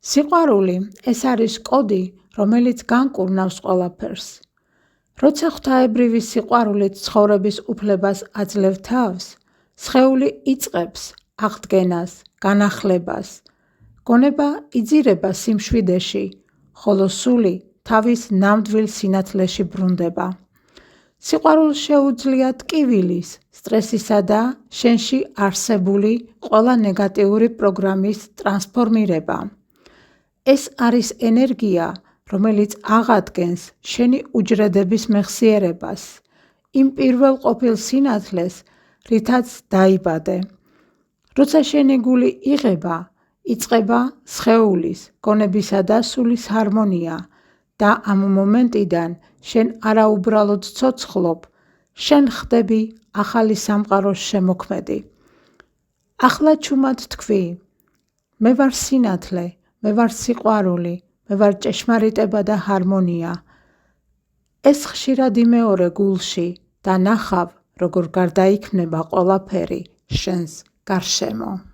სიყვარული ეს არის კოდი, რომელიც განკურნავს ყველაფერს. როცა ღვთაებრივი სიყვარულით ცხოვრების უფლებას აძლევ თავს, სხეული იწყებს აღდგენას, განახლებას. გონება იძირება სიმშვიდეში, ხოლო სული თავის ნამდვილ სინათლეში ბრუნდება. სიყვარულს შეუძლია ტკივილის, სტრესისა და შენში არსებული ყველა ნეგატიური პროგრამის ტრანსფორმირება. ეს არის ენერგია, რომელიც აღადგენს შენი უჯრედების მეხსიერებას, იმ პირველ ყოფილ სინათლეს, რითაც დაიბადე. როცა შენი გული იღება, იწყება სხეულის, გონებისა და სულის ჰარმონია და ამ მომენტიდან შენ არაუბრალოდ ცოცხლობ, შენ ხდები ახალი სამყაროს შემოქმედი. ახლა ჩუმად თქვი, მე ვარ სინათლე, მე ვარ სიყვარული, მე ვარ ჭეშმარიტება და ჰარმონია. ეს ხშირად იმეორე გულში და ნახავ, როგორ გარდაიქმნება ყველაფერი შენს გარშემო.